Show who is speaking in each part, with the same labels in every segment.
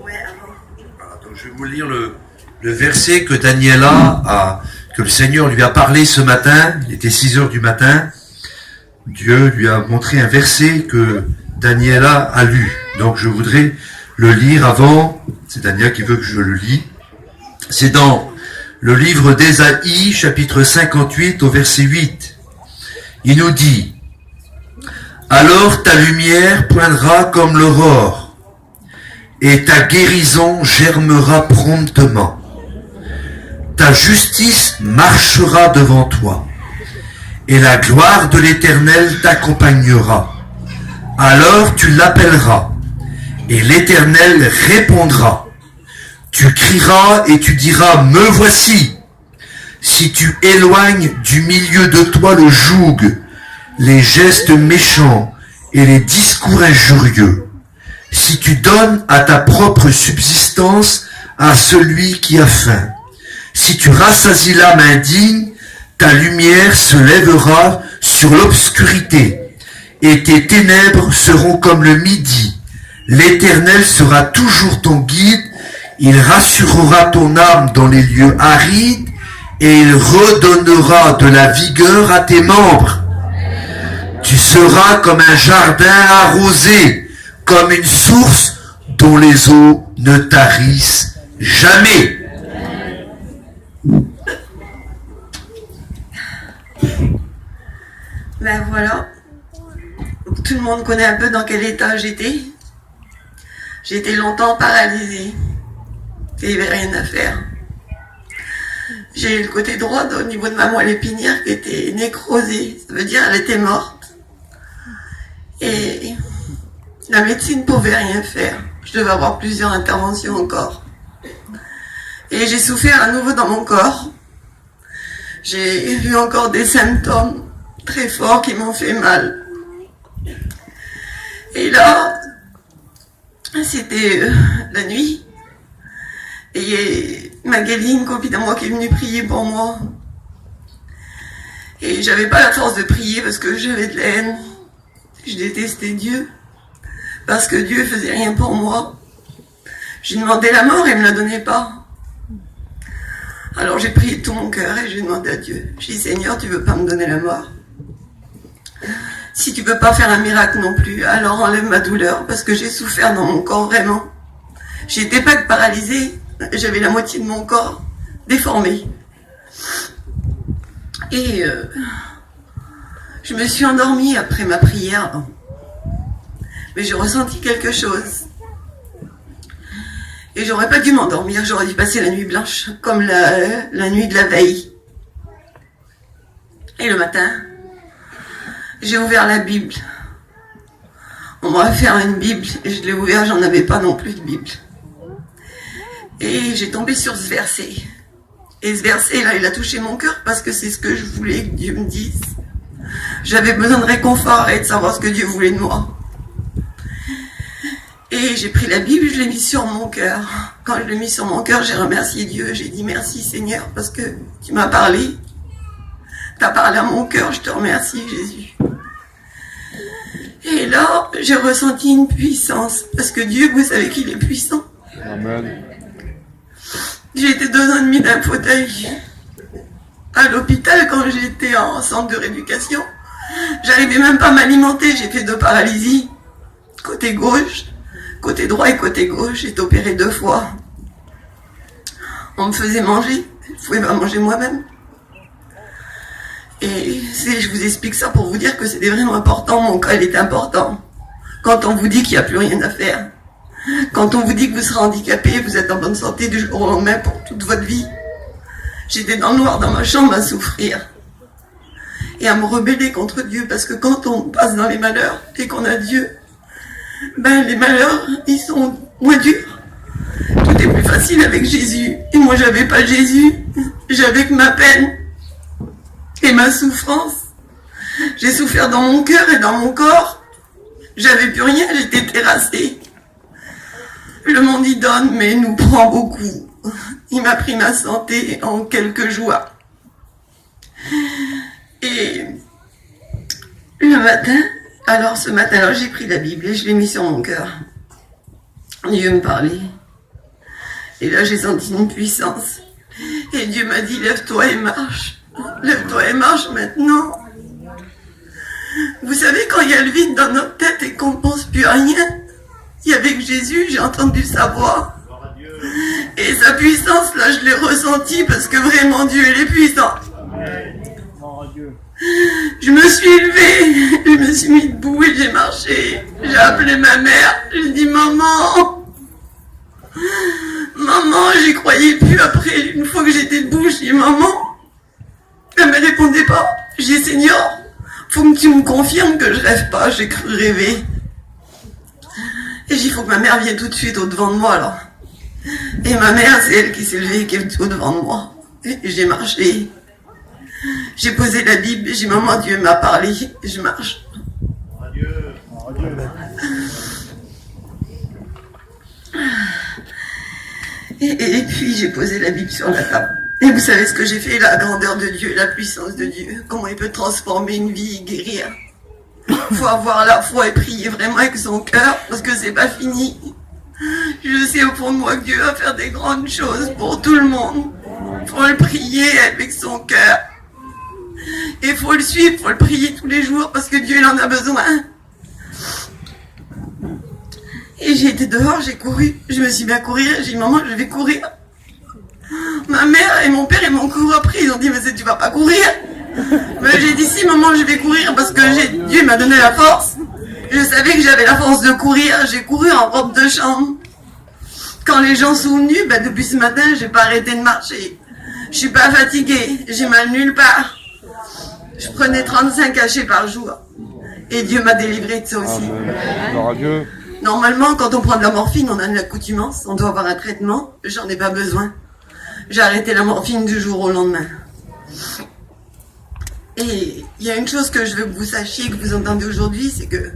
Speaker 1: Voilà, donc je vais vous lire le verset que que le Seigneur lui a parlé ce matin. Il était 6 heures du matin. Dieu lui a montré un verset que Daniela a lu. Donc je voudrais le lire avant. C'est Daniela qui veut que je le lis. C'est dans le livre d'Ésaïe, chapitre 58, au verset 8. Il nous dit: alors ta lumière poindra comme l'aurore, et ta guérison germera promptement. Ta justice marchera devant toi, et la gloire de l'Éternel t'accompagnera. Alors tu l'appelleras, et l'Éternel répondra. Tu crieras et tu diras: me voici. Si tu éloignes du milieu de toi le joug, les gestes méchants et les discours injurieux, si tu donnes à ta propre subsistance à celui qui a faim, si tu rassasies l'âme indigne, ta lumière se lèvera sur l'obscurité, et tes ténèbres seront comme le midi. L'Éternel sera toujours ton guide, il rassurera ton âme dans les lieux arides, et il redonnera de la vigueur à tes membres. Tu seras comme un jardin arrosé, comme une source dont les eaux ne tarissent jamais.
Speaker 2: Ben voilà, tout le monde connaît un peu dans quel état j'étais. J'étais longtemps paralysée. Il n'y avait rien à faire. J'ai eu le côté droit au niveau de ma moelle épinière qui était nécrosée. Ça veut dire qu'elle était morte. Et la médecine ne pouvait rien faire. Je devais avoir plusieurs interventions encore. Et j'ai souffert à nouveau dans mon corps. J'ai eu encore des symptômes très forts qui m'ont fait mal. Et là, c'était la nuit. Et Magali, une copine à moi, qui est venue prier pour moi. Et j'avais pas la force de prier parce que j'avais de la haine. Je détestais Dieu. Parce que Dieu faisait rien pour moi. J'ai demandé la mort et il me la donnait pas. Alors j'ai prié de tout mon cœur et j'ai demandé à Dieu. J'ai dit: Seigneur, tu veux pas me donner la mort? Si tu peux pas faire un miracle non plus, alors enlève ma douleur, parce que j'ai souffert dans mon corps vraiment. J'étais pas que paralysée, j'avais la moitié de mon corps déformé. Et je me suis endormie après ma prière. Mais j'ai ressenti quelque chose. Et j'aurais pas dû m'endormir, j'aurais dû passer la nuit blanche, comme la nuit de la veille. Et le matin, j'ai ouvert la Bible. On m'a offert une Bible, et je l'ai ouverte, j'en avais pas non plus de Bible. Et j'ai tombé sur ce verset. Et ce verset-là, il a touché mon cœur, parce que c'est ce que je voulais que Dieu me dise. J'avais besoin de réconfort et de savoir ce que Dieu voulait de moi. Et j'ai pris la Bible, je l'ai mis sur mon cœur. Quand je l'ai mis sur mon cœur, j'ai remercié Dieu. J'ai dit: merci Seigneur, parce que tu m'as parlé. Tu as parlé à mon cœur, je te remercie Jésus. Et là, j'ai ressenti une puissance. Parce que Dieu, vous savez qu'il est puissant.
Speaker 3: Amen.
Speaker 2: J'ai été 2 ans et demi d'un fauteuil à l'hôpital quand j'étais en centre de rééducation. J'arrivais même pas à m'alimenter, j'ai fait 2 paralysies. Côté gauche. Côté droit et côté gauche, j'ai été opérée 2 fois. On me faisait manger, je pouvais pas manger moi-même. Et je vous explique ça pour vous dire que c'était vraiment important, mon cas il est important. Quand on vous dit qu'il n'y a plus rien à faire, quand on vous dit que vous serez handicapé, vous êtes en bonne santé du jour au lendemain pour toute votre vie. J'étais dans le noir dans ma chambre à souffrir et à me rebeller contre Dieu, parce que quand on passe dans les malheurs et qu'on a Dieu, ben les malheurs, ils sont moins durs. Tout est plus facile avec Jésus. Et moi, j'avais pas Jésus. J'avais que ma peine et ma souffrance. J'ai souffert dans mon cœur et dans mon corps. J'avais plus rien, j'étais terrassée. Le monde y donne, mais nous prend beaucoup. Il m'a pris ma santé en quelques jours. Et le matin, Alors ce matin-là, j'ai pris la Bible et je l'ai mis sur mon cœur. Dieu me parlait. Et là, j'ai senti une puissance. Et Dieu m'a dit, lève-toi et marche. Lève-toi et marche maintenant. Vous savez, quand il y a le vide dans notre tête et qu'on ne pense plus à rien, et avec Jésus, j'ai entendu sa voix. Et sa puissance, là, je l'ai ressentie parce que vraiment, Dieu, il est puissant. Je me suis levée, je me suis mis debout et j'ai marché. J'ai appelé ma mère, j'ai dit, maman. Maman, j'y croyais plus après. Une fois que j'étais debout, j'ai dit, maman. Elle me répondait pas. J'ai dit, Seigneur, faut que tu me confirmes que je rêve pas. J'ai cru rêver. Et j'ai dit, il faut que ma mère vienne tout de suite au-devant de moi, alors. Et ma mère, c'est elle qui s'est levée, qui est venue au-devant de moi. Et j'ai marché. J'ai posé la Bible, j'ai dit, maman, Dieu m'a parlé. Et je marche.
Speaker 3: Adieu. Adieu.
Speaker 2: Et puis j'ai posé la Bible sur la table. Et vous savez ce que j'ai fait? La grandeur de Dieu, la puissance de Dieu. Comment il peut transformer une vie, guérir. Faut avoir la foi et prier vraiment avec son cœur, parce que c'est pas fini. Je sais au fond de moi que Dieu va faire des grandes choses pour tout le monde. Faut le prier avec son cœur. Et faut le suivre, faut le prier tous les jours, parce que Dieu il en a besoin. Et j'ai été dehors, j'ai couru. Je me suis mis à courir, j'ai dit, maman, je vais courir. Ma mère et mon père, ils m'ont couru après, ils ont dit, mais tu vas pas courir. Mais j'ai dit, si, maman, je vais courir, parce que Dieu m'a donné la force. Je savais que j'avais la force de courir, j'ai couru en robe de chambre. Quand les gens sont venus, depuis ce matin, j'ai pas arrêté de marcher. Je suis pas fatiguée, j'ai mal nulle part. Je prenais 35 cachets par jour. Et Dieu m'a délivré de ça aussi.
Speaker 3: Gloire à Dieu.
Speaker 2: Normalement, quand on prend de la morphine, on a une accoutumance, on doit avoir un traitement. J'en ai pas besoin. J'ai arrêté la morphine du jour au lendemain. Et il y a une chose que je veux que vous sachiez, que vous entendez aujourd'hui, c'est que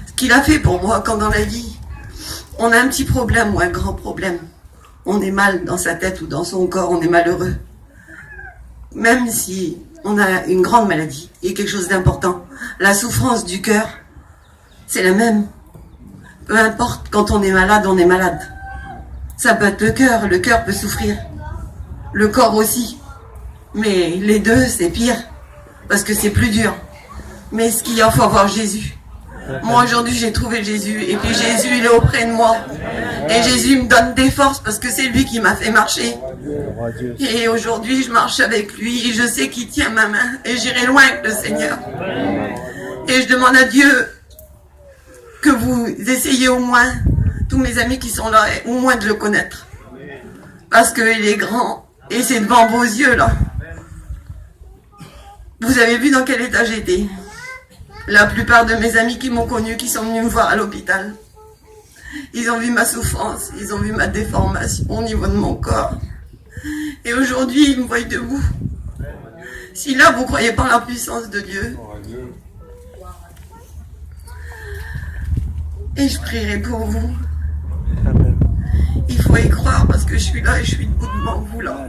Speaker 2: ce qu'il a fait pour moi, quand dans la vie, on a un petit problème ou un grand problème, on est mal dans sa tête ou dans son corps, on est malheureux. Même si on a une grande maladie et quelque chose d'important, la souffrance du cœur, c'est la même. Peu importe, quand on est malade, on est malade. Ça peut être le cœur peut souffrir. Le corps aussi. Mais les deux, c'est pire. Parce que c'est plus dur. Mais ce qu'il y a, il faut avoir Jésus. Moi, aujourd'hui, j'ai trouvé Jésus. Et puis Jésus, il est auprès de moi. Et Jésus me donne des forces parce que c'est lui qui m'a fait marcher. Et aujourd'hui, je marche avec lui. Et je sais qu'il tient ma main. Et j'irai loin avec le Seigneur. Et je demande à Dieu que vous essayez au moins, tous mes amis qui sont là, au moins de le connaître. Parce qu'il est grand. Et c'est devant vos yeux, là. Vous avez vu dans quel état j'étais. La plupart de mes amis qui m'ont connu, qui sont venus me voir à l'hôpital, ils ont vu ma souffrance, ils ont vu ma déformation au niveau de mon corps. Et aujourd'hui, ils me voient debout. Si là, vous ne croyez pas en la puissance de Dieu, et je prierai pour vous. Il faut y croire parce que je suis là et je suis debout devant vous là.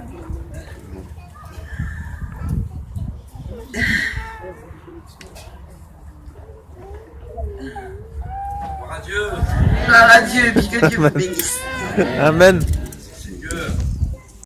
Speaker 1: Gloire à Dieu.
Speaker 2: Gloire à Dieu, puis que Dieu vous bénisse.
Speaker 3: Amen.